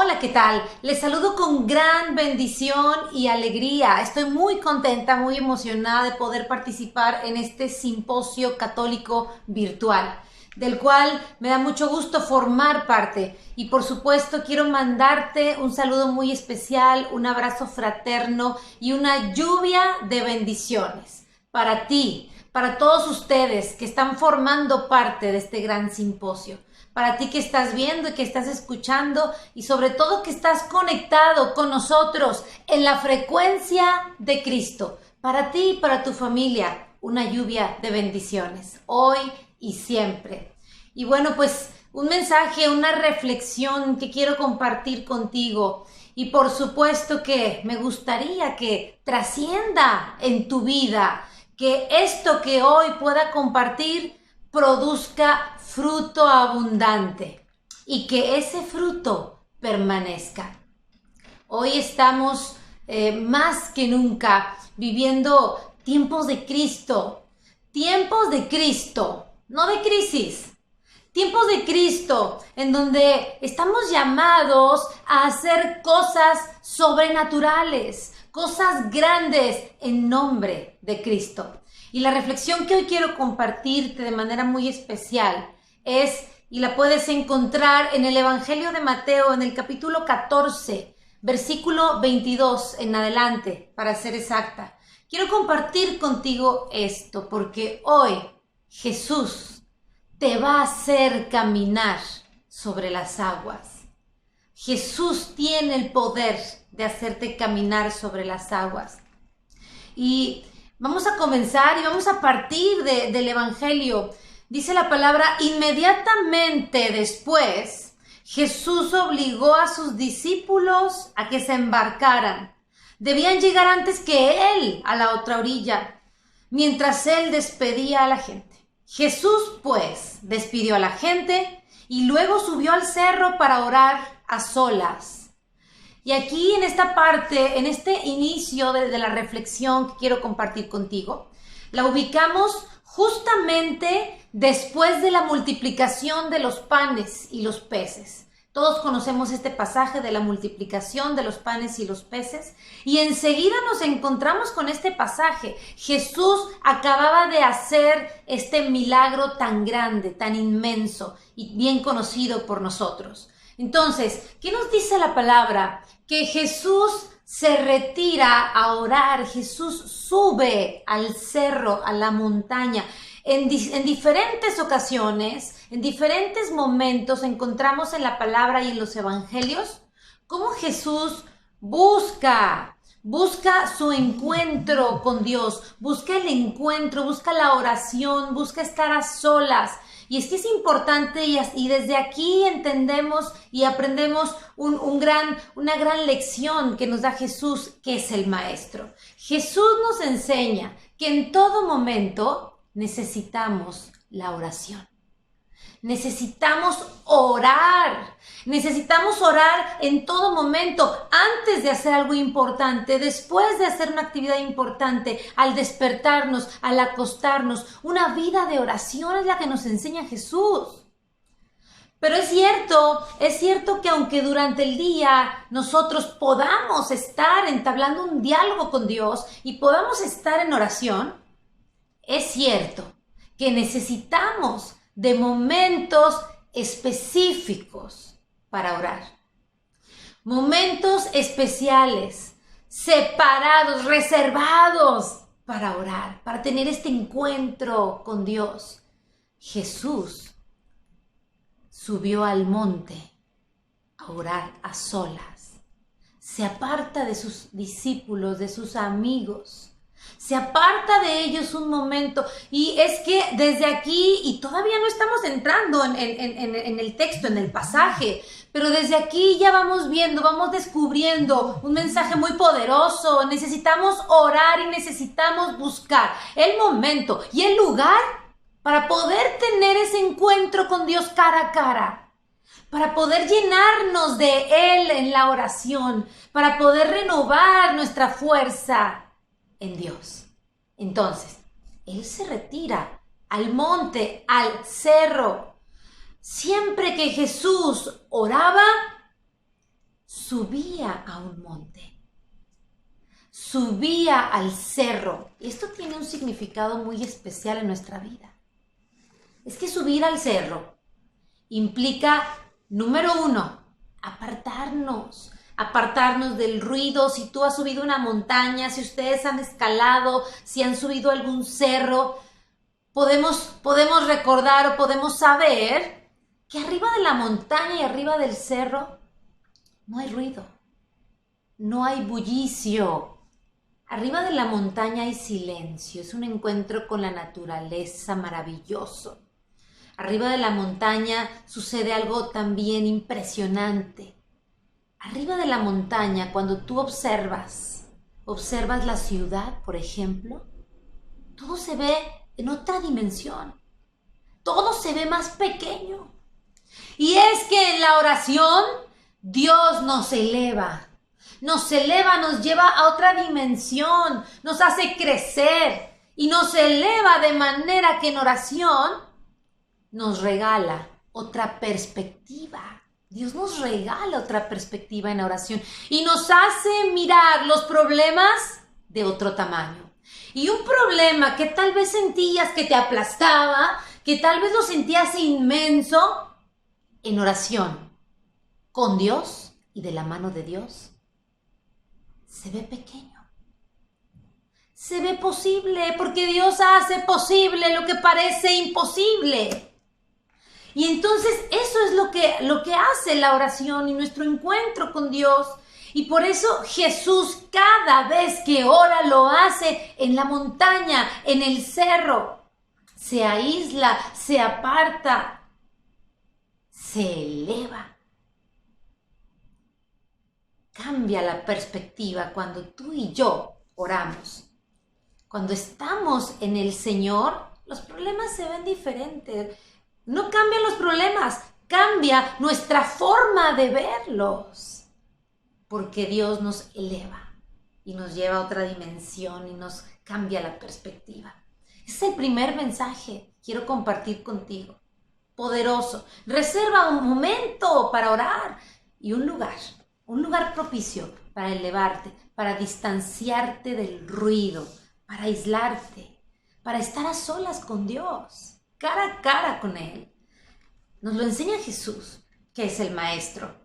Hola, ¿qué tal? Les saludo con gran bendición y alegría. Estoy muy contenta, muy emocionada de poder participar en este simposio católico virtual, del cual me da mucho gusto formar parte. Y por supuesto quiero mandarte un saludo muy especial, un abrazo fraterno y una lluvia de bendiciones para ti, para todos ustedes que están formando parte de este gran simposio. Para ti que estás viendo y que estás escuchando y sobre todo que estás conectado con nosotros en la frecuencia de Cristo. Para ti y para tu familia, una lluvia de bendiciones, hoy y siempre. Y bueno, pues un mensaje, una reflexión que quiero compartir contigo. Y por supuesto que me gustaría que trascienda en tu vida, que esto que hoy pueda compartir produzca fruto abundante y que ese fruto permanezca. Hoy estamos más que nunca viviendo tiempos de Cristo, no de crisis, tiempos de Cristo en donde estamos llamados a hacer cosas sobrenaturales, cosas grandes en nombre de Cristo. Y la reflexión que hoy quiero compartirte de manera muy especial es, y la puedes encontrar en el Evangelio de Mateo, en el capítulo 14, versículo 22 en adelante, para ser exacta. Quiero compartir contigo esto porque hoy Jesús te va a hacer caminar sobre las aguas. Jesús tiene el poder de hacerte caminar sobre las aguas. Y vamos a comenzar y vamos a partir del Evangelio. Dice la palabra, inmediatamente después, Jesús obligó a sus discípulos a que se embarcaran. Debían llegar antes que Él a la otra orilla, mientras Él despedía a la gente. Jesús, pues, despidió a la gente y luego subió al cerro para orar a solas. Y aquí en esta parte, en este inicio de la reflexión que quiero compartir contigo, la ubicamos justamente después de la multiplicación de los panes y los peces. Todos conocemos este pasaje de la multiplicación de los panes y los peces y enseguida nos encontramos con este pasaje. Jesús acababa de hacer este milagro tan grande, tan inmenso y bien conocido por nosotros. Entonces, ¿qué nos dice la palabra? Que Jesús se retira a orar, Jesús sube al cerro, a la montaña. En diferentes ocasiones, en diferentes momentos encontramos en la palabra y en los evangelios cómo Jesús busca su encuentro con Dios, busca el encuentro, busca la oración, busca estar a solas. Y es que es importante y desde aquí entendemos y aprendemos una gran lección que nos da Jesús, que es el Maestro. Jesús nos enseña que en todo momento necesitamos la oración. Necesitamos orar en todo momento, antes de hacer algo importante, después de hacer una actividad importante, al despertarnos, al acostarnos. Una vida de oración es la que nos enseña Jesús. Pero es cierto que aunque durante el día nosotros podamos estar entablando un diálogo con Dios y podamos estar en oración, es cierto que necesitamos de momentos específicos para orar. Momentos especiales, separados, reservados para orar, para tener este encuentro con Dios. Jesús subió al monte a orar a solas. Se aparta de sus discípulos, de sus amigos. Se aparta de ellos un momento y es que desde aquí, y todavía no estamos entrando en el texto, en el pasaje, pero desde aquí ya vamos viendo, vamos descubriendo un mensaje muy poderoso. Necesitamos orar y necesitamos buscar el momento y el lugar para poder tener ese encuentro con Dios cara a cara, para poder llenarnos de Él en la oración, para poder renovar nuestra fuerza en Dios. Entonces, Él se retira al monte, al cerro. Siempre que Jesús oraba, subía a un monte, subía al cerro. Esto tiene un significado muy especial en nuestra vida. Es que subir al cerro implica, número uno, apartarnos del ruido. Si tú has subido una montaña, si ustedes han escalado, si han subido algún cerro, podemos recordar o podemos saber que arriba de la montaña y arriba del cerro no hay ruido, no hay bullicio. Arriba de la montaña hay silencio, es un encuentro con la naturaleza maravilloso. Arriba de la montaña sucede algo también impresionante. Arriba de la montaña, cuando tú observas la ciudad, por ejemplo, todo se ve en otra dimensión. Todo se ve más pequeño. Y es que en la oración, Dios nos eleva, nos lleva a otra dimensión, nos hace crecer y nos eleva de manera que en oración nos regala otra perspectiva. Dios nos regala otra perspectiva en oración y nos hace mirar los problemas de otro tamaño. Y un problema que tal vez sentías que te aplastaba, que tal vez lo sentías inmenso, en oración con Dios y de la mano de Dios, se ve pequeño. Se ve posible porque Dios hace posible lo que parece imposible. Y entonces eso es lo que hace la oración y nuestro encuentro con Dios. Y por eso Jesús cada vez que ora lo hace en la montaña, en el cerro. Se aísla, se aparta, se eleva. Cambia la perspectiva cuando tú y yo oramos. Cuando estamos en el Señor, los problemas se ven diferentes. No cambian los problemas, cambia nuestra forma de verlos. Porque Dios nos eleva y nos lleva a otra dimensión y nos cambia la perspectiva. Ese es el primer mensaje que quiero compartir contigo. Poderoso. Reserva un momento para orar y un lugar propicio para elevarte, para distanciarte del ruido, para aislarte, para estar a solas con Dios, cara a cara con Él. Nos lo enseña Jesús, que es el Maestro.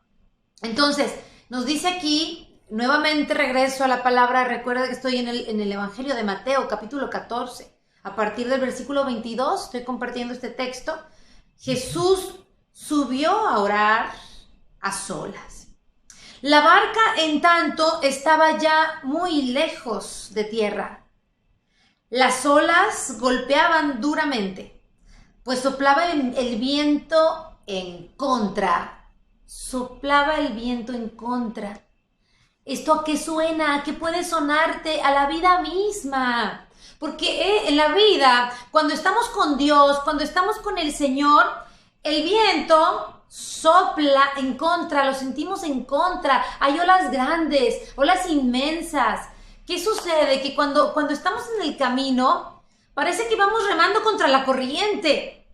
Entonces, nos dice aquí, nuevamente regreso a la palabra, recuerda que estoy en el Evangelio de Mateo, capítulo 14. A partir del versículo 22, estoy compartiendo este texto. Jesús subió a orar a solas. La barca, en tanto, estaba ya muy lejos de tierra. Las olas golpeaban duramente, pues soplaba el viento en contra. Soplaba el viento en contra. ¿Esto a qué suena? ¿A qué puede sonarte? A la vida misma. Porque en la vida, cuando estamos con Dios, cuando estamos con el Señor, el viento sopla en contra, lo sentimos en contra. Hay olas grandes, olas inmensas. ¿Qué sucede? Que cuando estamos en el camino, parece que vamos remando contra la corriente.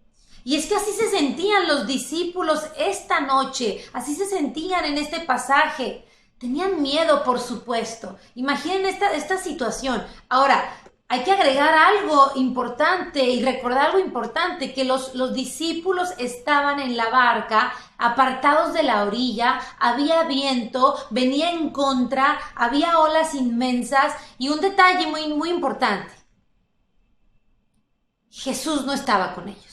Y es que así se sentían los discípulos esta noche, así se sentían en este pasaje. Tenían miedo, por supuesto. Imaginen esta situación. Ahora, hay que agregar algo importante y recordar algo importante, que los discípulos estaban en la barca, apartados de la orilla, había viento, venía en contra, había olas inmensas y un detalle muy, muy importante. Jesús no estaba con ellos.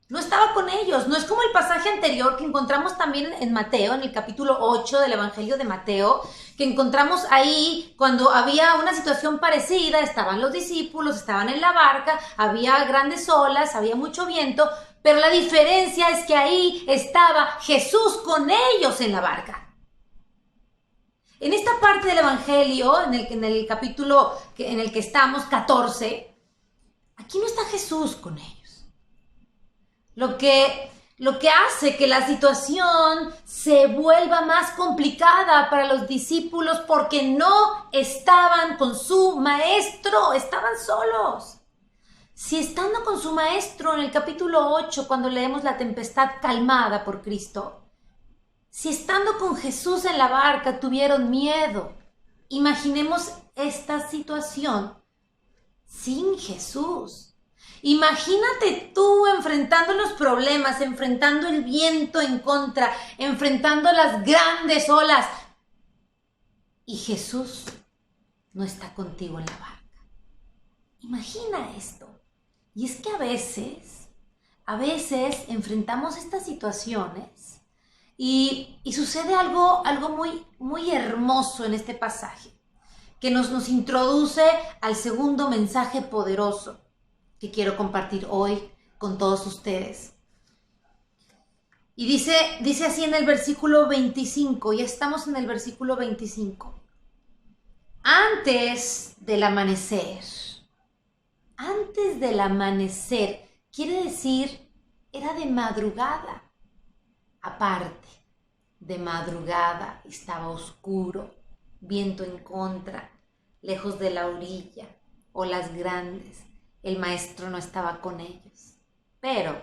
No estaba con ellos. No es como el pasaje anterior que encontramos también en Mateo, en el capítulo 8 del Evangelio de Mateo, que encontramos ahí cuando había una situación parecida, estaban los discípulos, estaban en la barca, había grandes olas, había mucho viento, pero la diferencia es que ahí estaba Jesús con ellos en la barca. En esta parte del Evangelio, en el capítulo en el que estamos, 14, aquí no está Jesús con ellos. Lo que hace que la situación se vuelva más complicada para los discípulos porque no estaban con su maestro, estaban solos. Si estando con su maestro en el capítulo 8, cuando leemos la tempestad calmada por Cristo, Si estando con Jesús en la barca tuvieron miedo, imaginemos esta situación sin Jesús. Imagínate tú enfrentando los problemas, enfrentando el viento en contra, enfrentando las grandes olas. Y Jesús no está contigo en la barca. Imagina esto. Y es que a veces enfrentamos estas situaciones y sucede algo muy hermoso en este pasaje, que nos introduce al segundo mensaje poderoso que quiero compartir hoy con todos ustedes. Y dice así en el versículo 25, ya estamos en el versículo 25. Antes del amanecer, quiere decir, era de madrugada. Aparte, de madrugada, estaba oscuro, viento en contra, lejos de la orilla, olas grandes. El maestro no estaba con ellos. Pero,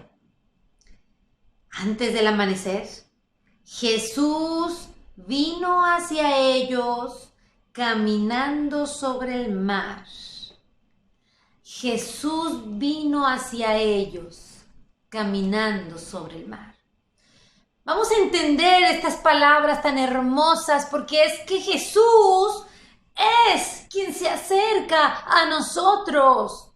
antes del amanecer, Jesús vino hacia ellos caminando sobre el mar. Jesús vino hacia ellos caminando sobre el mar. Vamos a entender estas palabras tan hermosas porque es que Jesús es quien se acerca a nosotros.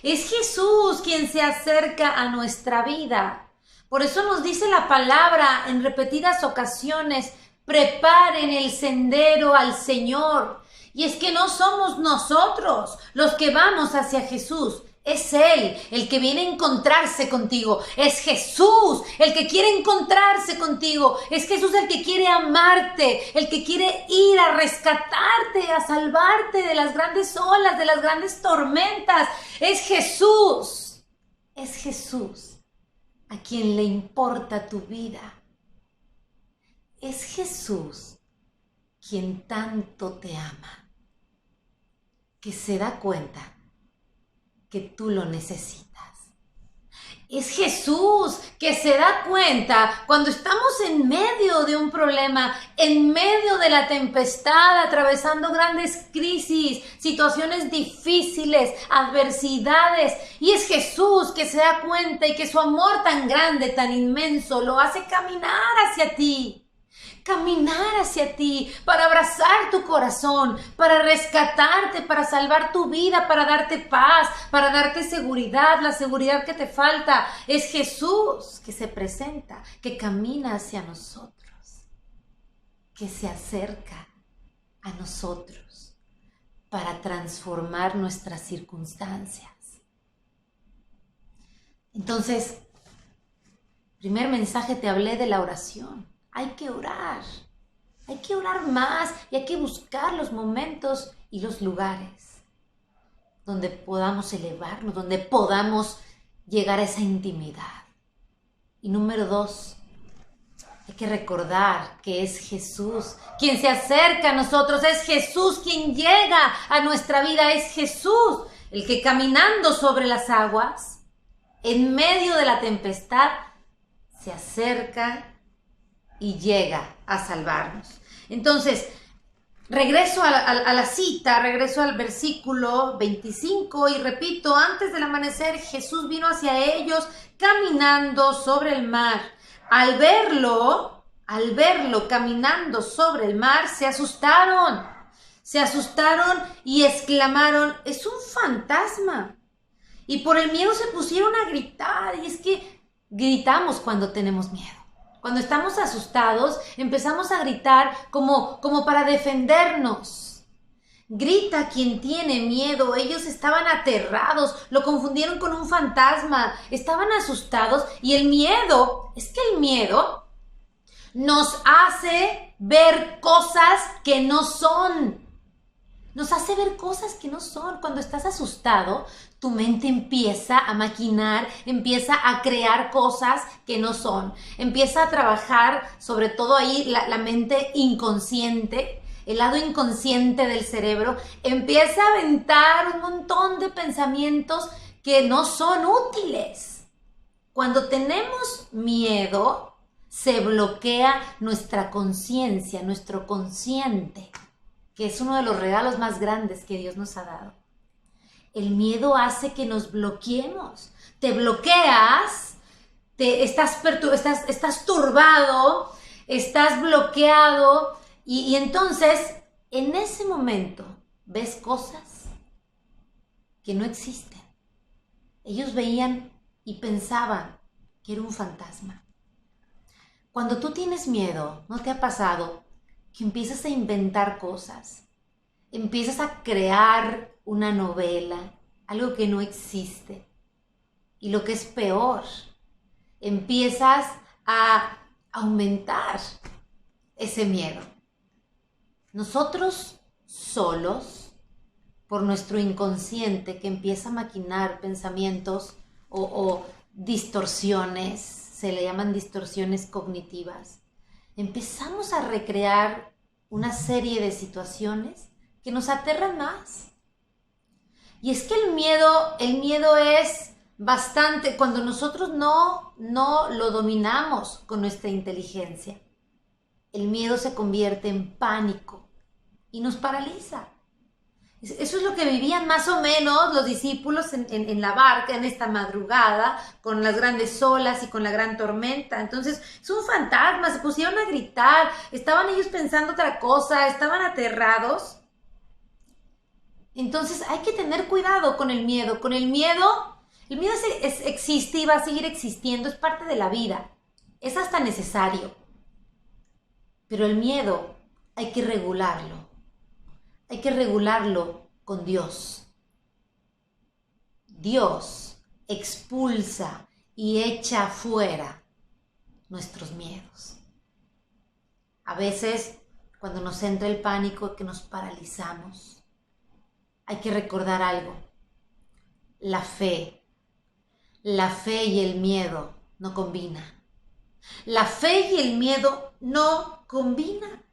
Es Jesús quien se acerca a nuestra vida. Por eso nos dice la palabra en repetidas ocasiones: preparen el sendero al Señor. Y es que no somos nosotros los que vamos hacia Jesús. Es Él el que viene a encontrarse contigo. Es Jesús el que quiere encontrarse contigo. Es Jesús el que quiere amarte, el que quiere ir a rescatarte, a salvarte de las grandes olas, de las grandes tormentas. Es Jesús a quien le importa tu vida. Es Jesús quien tanto te ama, que se da cuenta que tú lo necesitas. Es Jesús que se da cuenta cuando estamos en medio de un problema, en medio de la tempestad, atravesando grandes crisis, situaciones difíciles, adversidades. Y es Jesús que se da cuenta y que su amor tan grande, tan inmenso, lo hace caminar hacia ti. Caminar hacia ti, para abrazar tu corazón, para rescatarte, para salvar tu vida, para darte paz, para darte seguridad, la seguridad que te falta. Es Jesús que se presenta, que camina hacia nosotros, que se acerca a nosotros para transformar nuestras circunstancias. Entonces, primer mensaje, te hablé de la oración. Hay que orar más y hay que buscar los momentos y los lugares donde podamos elevarnos, donde podamos llegar a esa intimidad. Y número 2, hay que recordar que es Jesús quien se acerca a nosotros, es Jesús quien llega a nuestra vida, es Jesús el que caminando sobre las aguas, en medio de la tempestad, se acerca y llega a salvarnos. Entonces, regreso a la cita, regreso al versículo 25 y repito: antes del amanecer Jesús vino hacia ellos caminando sobre el mar. Al verlo caminando sobre el mar, se asustaron y exclamaron: es un fantasma. Y por el miedo se pusieron a gritar. Y es que gritamos cuando tenemos miedo. Cuando estamos asustados, empezamos a gritar como para defendernos. Grita quien tiene miedo. Ellos estaban aterrados, lo confundieron con un fantasma, estaban asustados. Y el miedo nos hace ver cosas que no son. Cuando estás asustado, tu mente empieza a maquinar, empieza a crear cosas que no son. Empieza a trabajar, sobre todo ahí, la mente inconsciente, el lado inconsciente del cerebro. Empieza a aventar un montón de pensamientos que no son útiles. Cuando tenemos miedo, se bloquea nuestra conciencia, nuestro consciente, que es uno de los regalos más grandes que Dios nos ha dado. El miedo hace que nos bloqueemos. Te bloqueas, estás turbado, estás bloqueado y entonces en ese momento ves cosas que no existen. Ellos veían y pensaban que era un fantasma. Cuando tú tienes miedo, ¿no te ha pasado que empiezas a inventar cosas? Empiezas a crear una novela, algo que no existe. Y lo que es peor, empiezas a aumentar ese miedo. Nosotros solos, por nuestro inconsciente que empieza a maquinar pensamientos o distorsiones, se le llaman distorsiones cognitivas, empezamos a recrear una serie de situaciones que nos aterran más. Y es que el miedo es bastante, cuando nosotros no lo dominamos con nuestra inteligencia, el miedo se convierte en pánico y nos paraliza. Eso es lo que vivían más o menos los discípulos en la barca en esta madrugada, con las grandes olas y con la gran tormenta. Entonces, es un fantasma, se pusieron a gritar, estaban ellos pensando otra cosa, estaban aterrados. Entonces, hay que tener cuidado con el miedo. El miedo existe y va a seguir existiendo, es parte de la vida, es hasta necesario. Pero el miedo hay que regularlo. Hay que regularlo con Dios. Dios expulsa y echa fuera nuestros miedos. A veces, cuando nos entra el pánico, que nos paralizamos, hay que recordar algo. La fe y el miedo no combinan. La fe y el miedo no combinan.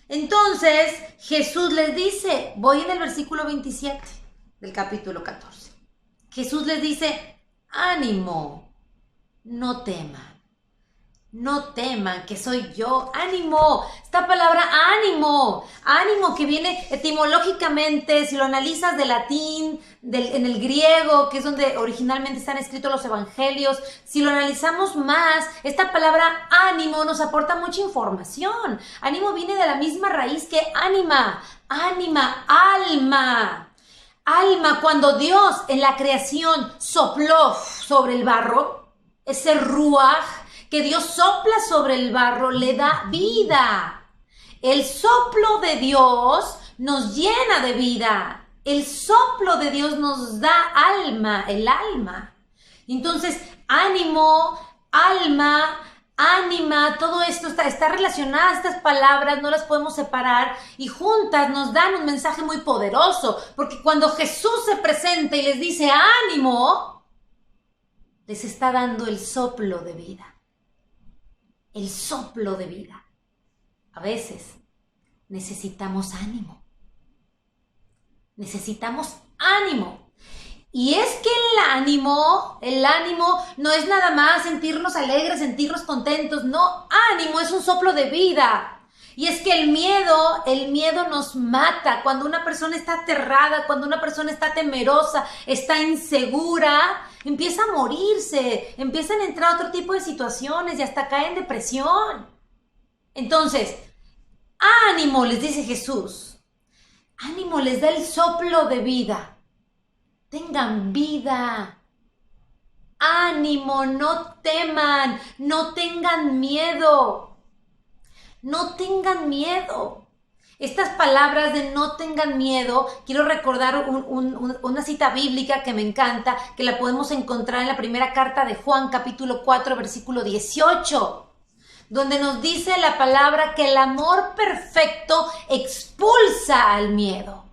Entonces Jesús les dice, voy en el versículo 27 del capítulo 14. Jesús les dice, ánimo, no teman que soy yo. Ánimo, esta palabra ánimo que viene etimológicamente, si lo analizas de latín, en el griego, que es donde originalmente están escritos los evangelios, si lo analizamos más, esta palabra ánimo nos aporta mucha información. Ánimo viene de la misma raíz que ánima, alma. Alma, cuando Dios en la creación sopló sobre el barro, ese ruaj, que Dios sopla sobre el barro, le da vida. El soplo de Dios nos llena de vida. El soplo de Dios nos da alma, el alma. Entonces, ánimo, alma, ánima, todo esto está relacionado. Estas palabras no las podemos separar y juntas nos dan un mensaje muy poderoso. Porque cuando Jesús se presenta y les dice ánimo, les está dando el soplo de vida. El soplo de vida. A veces necesitamos ánimo. Y es que el ánimo no es nada más sentirnos alegres, sentirnos contentos. No, ánimo es un soplo de vida. Y es que el miedo nos mata. Cuando una persona está aterrada, cuando una persona está temerosa, está insegura, empieza a morirse, empiezan a entrar otro tipo de situaciones y hasta cae en depresión. Entonces, ánimo, les dice Jesús. Ánimo, les da el soplo de vida. Tengan vida. Ánimo, no teman, no tengan miedo. No tengan miedo. Estas palabras de no tengan miedo, quiero recordar una cita bíblica que me encanta, que la podemos encontrar en la primera carta de Juan, capítulo 4, versículo 18, donde nos dice la palabra que el amor perfecto expulsa al miedo.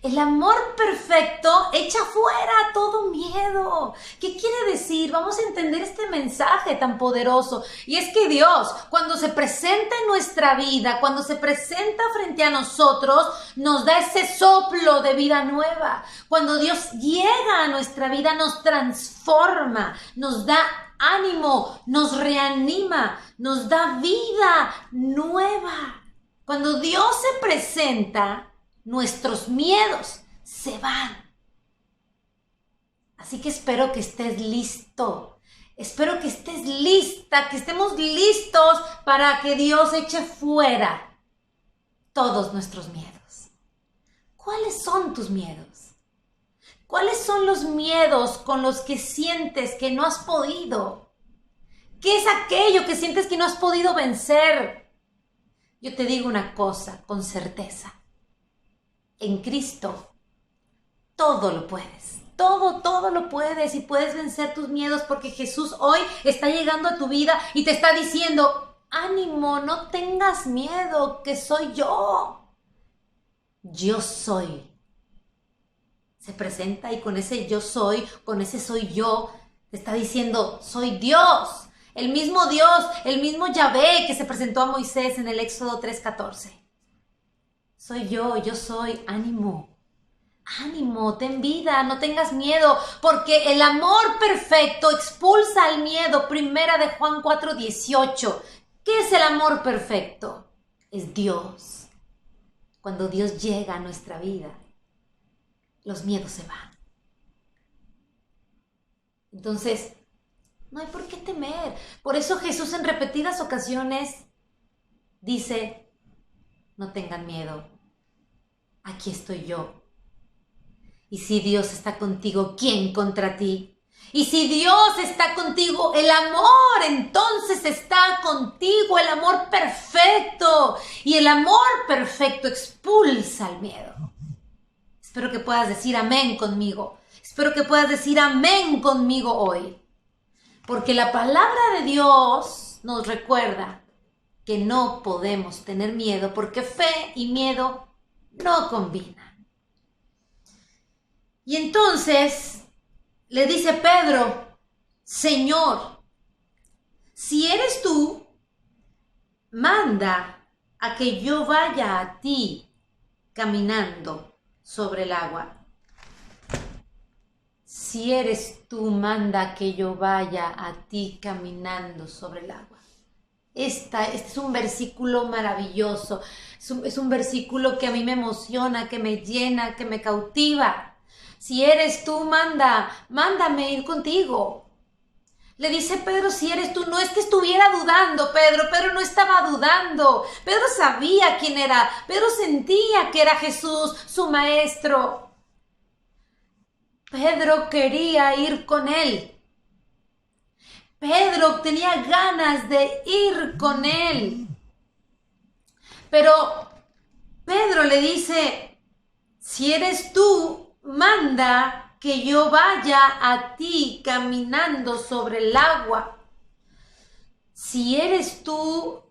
El amor perfecto echa fuera todo miedo. ¿Qué quiere decir? Vamos a entender este mensaje tan poderoso. Y es que Dios, cuando se presenta en nuestra vida, cuando se presenta frente a nosotros, nos da ese soplo de vida nueva. Cuando Dios llega a nuestra vida, nos transforma, nos da ánimo, nos reanima, nos da vida nueva. Cuando Dios se presenta, nuestros miedos se van. Así que espero que estés listo. Espero que estés lista, que estemos listos para que Dios eche fuera todos nuestros miedos. ¿Cuáles son tus miedos? ¿Cuáles son los miedos con los que sientes que no has podido? ¿Qué es aquello que sientes que no has podido vencer? Yo te digo una cosa con certeza. En Cristo todo lo puedes. Todo lo puedes y puedes vencer tus miedos porque Jesús hoy está llegando a tu vida y te está diciendo, ánimo, no tengas miedo, que soy yo. Yo soy. Se presenta y con ese yo soy, con ese soy yo, te está diciendo, soy Dios. El mismo Dios, el mismo Yahvé que se presentó a Moisés en el Éxodo 3:14. Soy yo soy, ánimo. Ánimo, ten vida, no tengas miedo, porque el amor perfecto expulsa el miedo. Primera de Juan 4:18. ¿Qué es el amor perfecto? Es Dios. Cuando Dios llega a nuestra vida, los miedos se van. Entonces, no hay por qué temer. Por eso Jesús en repetidas ocasiones dice, no tengan miedo, aquí estoy yo. Y si Dios está contigo, ¿quién contra ti? Y si Dios está contigo, el amor entonces está contigo, el amor perfecto. Y el amor perfecto expulsa el miedo. Espero que puedas decir amén conmigo. Espero que puedas decir amén conmigo hoy. Porque la palabra de Dios nos recuerda que no podemos tener miedo porque fe y miedo no combinan. Y entonces le dice Pedro, Señor, si eres tú, manda a que yo vaya a ti caminando sobre el agua. Si eres tú, manda a que yo vaya a ti caminando sobre el agua. Este es un versículo maravilloso, es un versículo que a mí me emociona, que me llena, que me cautiva. Si eres tú, mándame ir contigo. Le dice Pedro, si eres tú, no es que estuviera dudando, Pedro no estaba dudando. Pedro sabía quién era, Pedro sentía que era Jesús, su maestro. Pedro quería ir con él. Pedro tenía ganas de ir con él. Pero Pedro le dice, si eres tú, manda que yo vaya a ti caminando sobre el agua. Si eres tú,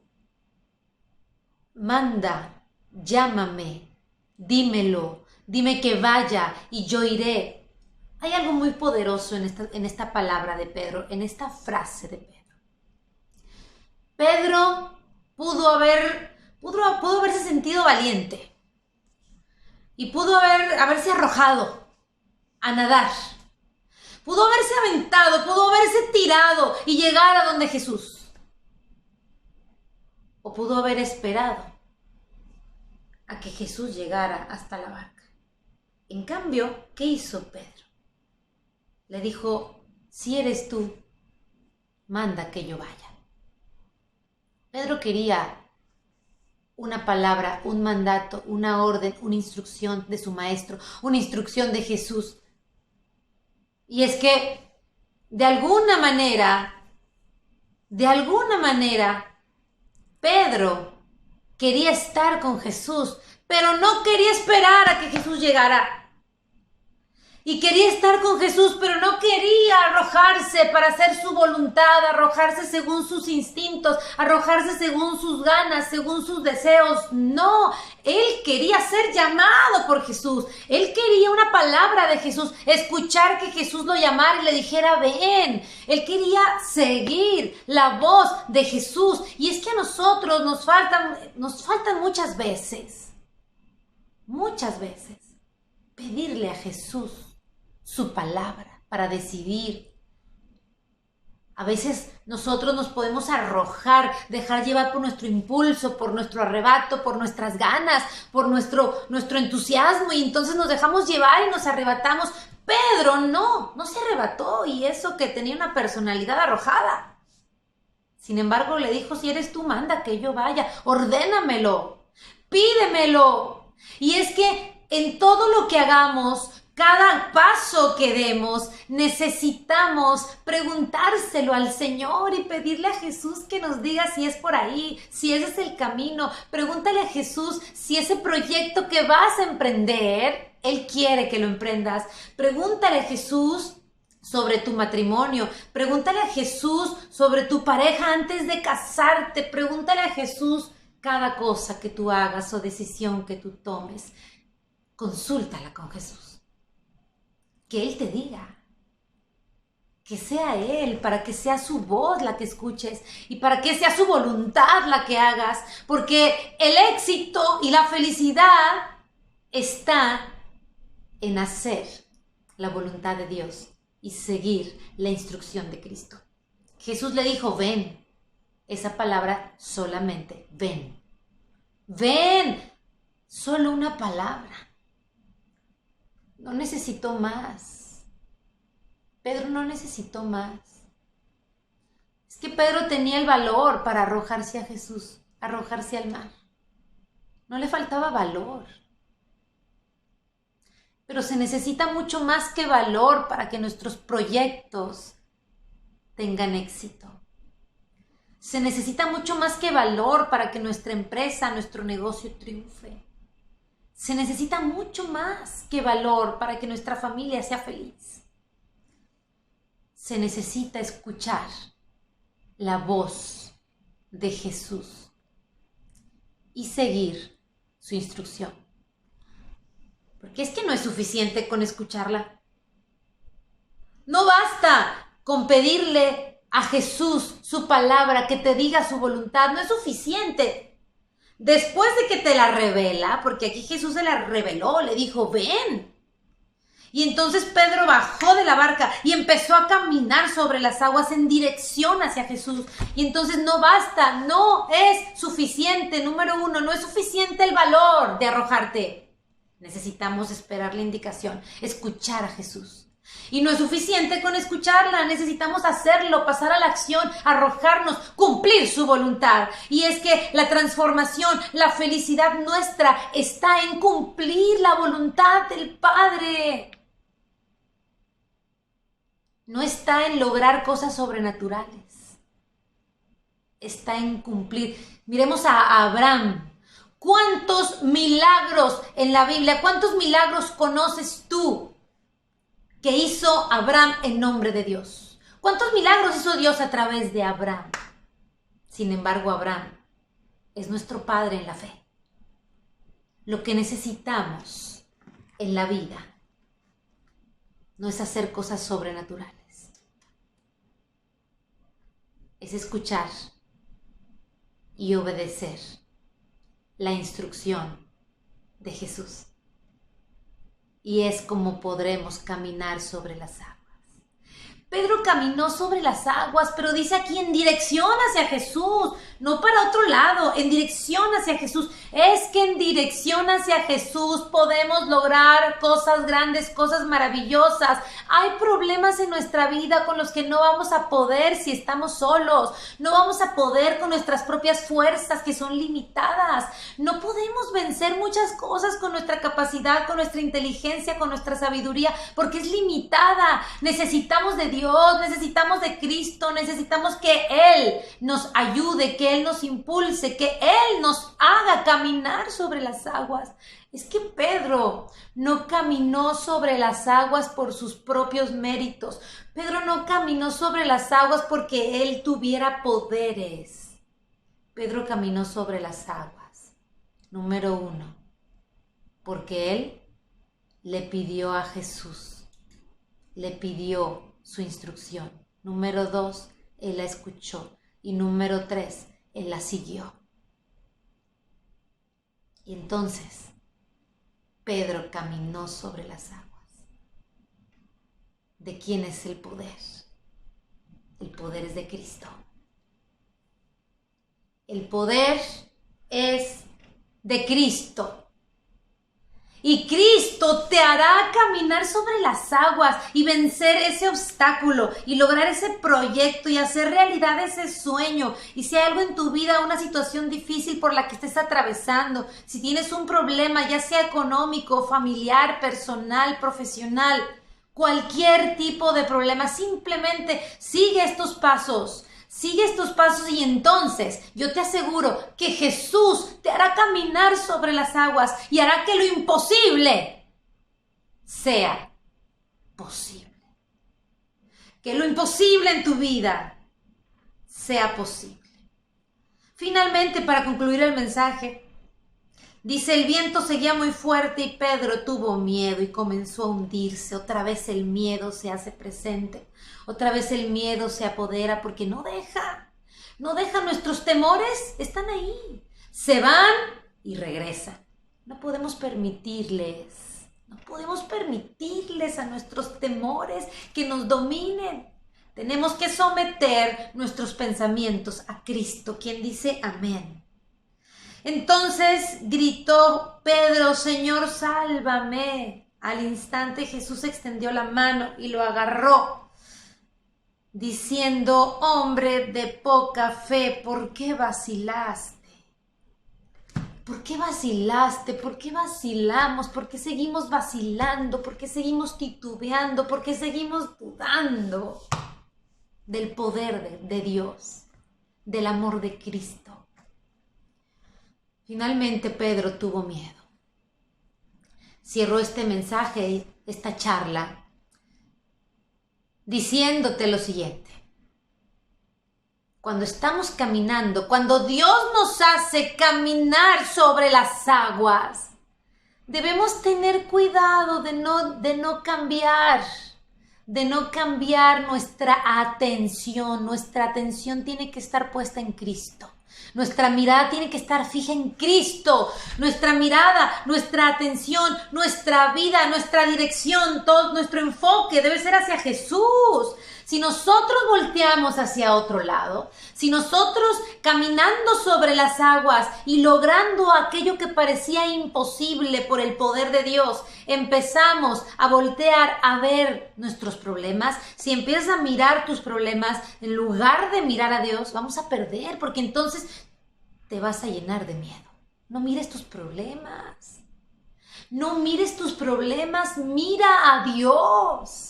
manda, llámame, dímelo, dime que vaya y yo iré. Hay algo muy poderoso en esta palabra de Pedro, en esta frase de Pedro. Pedro pudo haberse sentido valiente. Y pudo haberse arrojado a nadar. Pudo haberse aventado, pudo haberse tirado y llegar a donde Jesús. O pudo haber esperado a que Jesús llegara hasta la barca. En cambio, ¿qué hizo Pedro? Le dijo, si eres tú, manda que yo vaya. Pedro quería una palabra, un mandato, una orden, una instrucción de su maestro, una instrucción de Jesús. Y es que, de alguna manera, Pedro quería estar con Jesús, pero no quería esperar a que Jesús llegara. Y quería estar con Jesús, pero no quería arrojarse para hacer su voluntad, arrojarse según sus instintos, arrojarse según sus ganas, según sus deseos. No, él quería ser llamado por Jesús. Él quería una palabra de Jesús, escuchar que Jesús lo llamara y le dijera, ven. Él quería seguir la voz de Jesús. Y es que a nosotros nos faltan muchas veces, pedirle a Jesús su palabra para decidir, A veces nosotros nos podemos arrojar, dejar llevar por nuestro impulso, por nuestro arrebato, por nuestras ganas, por nuestro entusiasmo, y entonces nos dejamos llevar y nos arrebatamos. Pedro no se arrebató, y eso que tenía una personalidad arrojada. Sin embargo, le dijo: si eres tú, manda que yo vaya, ordénamelo, pídemelo. Y es que en todo lo que hagamos, cada paso que demos, necesitamos preguntárselo al Señor y pedirle a Jesús que nos diga si es por ahí, si ese es el camino. Pregúntale a Jesús si ese proyecto que vas a emprender, Él quiere que lo emprendas. Pregúntale a Jesús sobre tu matrimonio. Pregúntale a Jesús sobre tu pareja antes de casarte. Pregúntale a Jesús cada cosa que tú hagas o decisión que tú tomes. Consúltala con Jesús. Que Él te diga, que sea Él, para que sea su voz la que escuches y para que sea su voluntad la que hagas, porque el éxito y la felicidad está en hacer la voluntad de Dios y seguir la instrucción de Cristo. Jesús le dijo: ven. Esa palabra solamente, ven. Ven, solo una palabra. No necesitó más. Pedro no necesitó más. Es que Pedro tenía el valor para arrojarse a Jesús, arrojarse al mar. No le faltaba valor. Pero se necesita mucho más que valor para que nuestros proyectos tengan éxito. Se necesita mucho más que valor para que nuestra empresa, nuestro negocio triunfe. Se necesita mucho más que valor para que nuestra familia sea feliz. Se necesita escuchar la voz de Jesús y seguir su instrucción. Porque es que no es suficiente con escucharla. No basta con pedirle a Jesús su palabra, que te diga su voluntad. No es suficiente. Después de que te la revela, porque aquí Jesús se la reveló, le dijo: ven. Y entonces Pedro bajó de la barca y empezó a caminar sobre las aguas en dirección hacia Jesús. Y entonces no basta, no es suficiente. Número uno, no es suficiente el valor de arrojarte. Necesitamos esperar la indicación, escuchar a Jesús. Y no es suficiente con escucharla, necesitamos hacerlo, pasar a la acción, arrojarnos, cumplir su voluntad. Y es que la transformación, la felicidad nuestra está en cumplir la voluntad del Padre. No está en lograr cosas sobrenaturales. Está en cumplir. Miremos a Abraham. ¿Cuántos milagros en la Biblia, cuántos milagros conoces tú que hizo Abraham en nombre de Dios? ¿Cuántos milagros hizo Dios a través de Abraham? Sin embargo, Abraham es nuestro padre en la fe. Lo que necesitamos en la vida no es hacer cosas sobrenaturales. Es escuchar y obedecer la instrucción de Jesús. Y es como podremos caminar sobre las aguas. Pedro caminó sobre las aguas, pero dice aquí en dirección hacia Jesús, no para otro lado, en dirección hacia Jesús. Es que en dirección hacia Jesús podemos lograr cosas grandes, cosas maravillosas. Hay problemas en nuestra vida con los que no vamos a poder si estamos solos. No vamos a poder con nuestras propias fuerzas que son limitadas. No podemos vencer muchas cosas con nuestra capacidad, con nuestra inteligencia, con nuestra sabiduría, porque es limitada. Necesitamos de Dios, necesitamos de Cristo, necesitamos que Él nos ayude, que Él nos impulse, que Él nos haga caminar sobre las aguas. Es que Pedro no caminó sobre las aguas por sus propios méritos. Pedro no caminó sobre las aguas porque él tuviera poderes. Pedro caminó sobre las aguas. Número uno, porque él le pidió a Jesús, le pidió su instrucción. Número dos, él la escuchó. Y número tres, él la siguió. Y entonces Pedro caminó sobre las aguas. ¿De quién es el poder? El poder es de Cristo. El poder es de Cristo. Y Cristo te hará caminar sobre las aguas y vencer ese obstáculo y lograr ese proyecto y hacer realidad ese sueño. Y si hay algo en tu vida, una situación difícil por la que estés atravesando, si tienes un problema, ya sea económico, familiar, personal, profesional, cualquier tipo de problema, simplemente sigue estos pasos. Sigue estos pasos y entonces yo te aseguro que Jesús te hará caminar sobre las aguas y hará que lo imposible sea posible. Que lo imposible en tu vida sea posible. Finalmente, para concluir el mensaje, dice: el viento seguía muy fuerte y Pedro tuvo miedo y comenzó a hundirse. Otra vez el miedo se hace presente. Otra vez el miedo se apodera porque no deja. Nuestros temores están ahí. Se van y regresan. No podemos permitirles a nuestros temores que nos dominen. Tenemos que someter nuestros pensamientos a Cristo, quien dice amén. Entonces gritó Pedro: Señor, sálvame. Al instante Jesús extendió la mano y lo agarró, diciendo: hombre de poca fe, ¿por qué vacilaste? ¿Por qué vacilaste? ¿Por qué vacilamos? ¿Por qué seguimos vacilando? ¿Por qué seguimos titubeando? ¿Por qué seguimos dudando del poder de Dios, del amor de Cristo? Finalmente Pedro tuvo miedo. Cierro este mensaje, esta charla, diciéndote lo siguiente. Cuando estamos caminando, cuando Dios nos hace caminar sobre las aguas, debemos tener cuidado de no cambiar nuestra atención. Nuestra atención tiene que estar puesta en Cristo. Nuestra mirada tiene que estar fija en Cristo. Nuestra mirada, nuestra atención, nuestra vida, nuestra dirección, todo nuestro enfoque debe ser hacia Jesús. Si nosotros volteamos hacia otro lado, si nosotros caminando sobre las aguas y logrando aquello que parecía imposible por el poder de Dios, empezamos a voltear a ver nuestros problemas, si empiezas a mirar tus problemas en lugar de mirar a Dios, vamos a perder, porque entonces te vas a llenar de miedo. No mires tus problemas. No mires tus problemas, mira a Dios.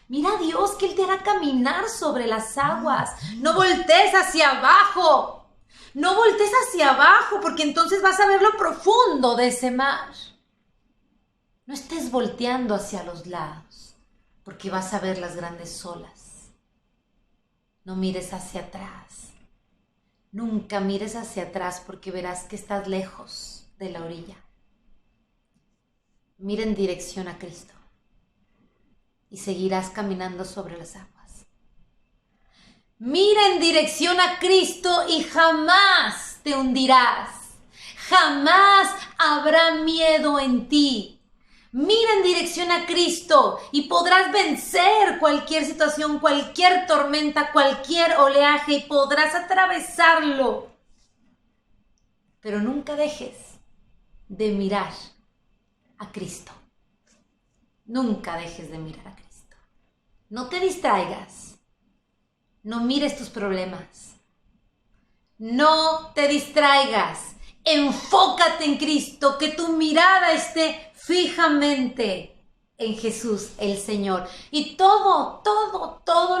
Mira a Dios, que Él te hará caminar sobre las aguas. No voltees hacia abajo. No voltees hacia abajo, porque entonces vas a ver lo profundo de ese mar. No estés volteando hacia los lados, porque vas a ver las grandes olas. No mires hacia atrás. Nunca mires hacia atrás, porque verás que estás lejos de la orilla. Mira en dirección a Cristo y seguirás caminando sobre las aguas. Mira en dirección a Cristo y jamás te hundirás. Jamás habrá miedo en ti. Mira en dirección a Cristo y podrás vencer cualquier situación, cualquier tormenta, cualquier oleaje, y podrás atravesarlo. Pero nunca dejes de mirar a Cristo. Nunca dejes de mirar a Cristo. No te distraigas. No mires tus problemas. No te distraigas. Enfócate en Cristo, que tu mirada esté fijamente en Jesús, el Señor. Y todo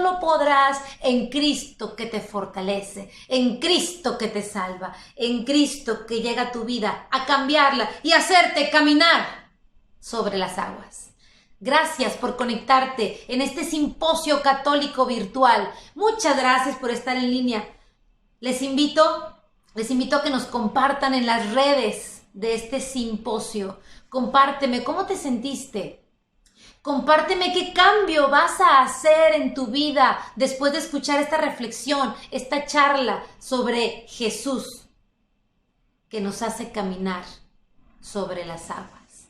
lo podrás en Cristo, que te fortalece, en Cristo que te salva, en Cristo que llega a tu vida a cambiarla y hacerte caminar sobre las aguas. Gracias por conectarte en este simposio católico virtual. Muchas gracias por estar en línea. Les invito a que nos compartan en las redes de este simposio. Compárteme cómo te sentiste. Compárteme qué cambio vas a hacer en tu vida después de escuchar esta reflexión, esta charla sobre Jesús, que nos hace caminar sobre las aguas.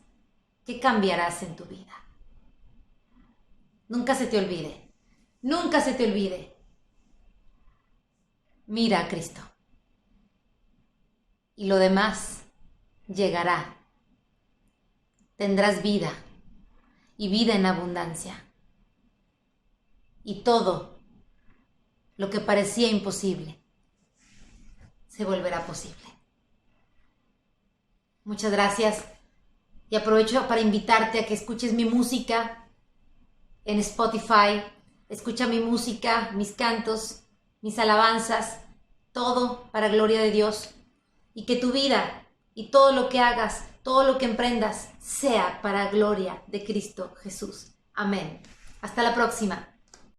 ¿Qué cambiarás en tu vida? Nunca se te olvide Mira a Cristo. Y lo demás llegará. Tendrás vida y vida en abundancia. Y todo lo que parecía imposible se volverá posible. Muchas gracias y aprovecho para invitarte a que escuches mi música en Spotify. Escucha mi música, mis cantos, mis alabanzas, todo para gloria de Dios. Y que tu vida y todo lo que hagas, todo lo que emprendas, sea para gloria de Cristo Jesús. Amén. Hasta la próxima.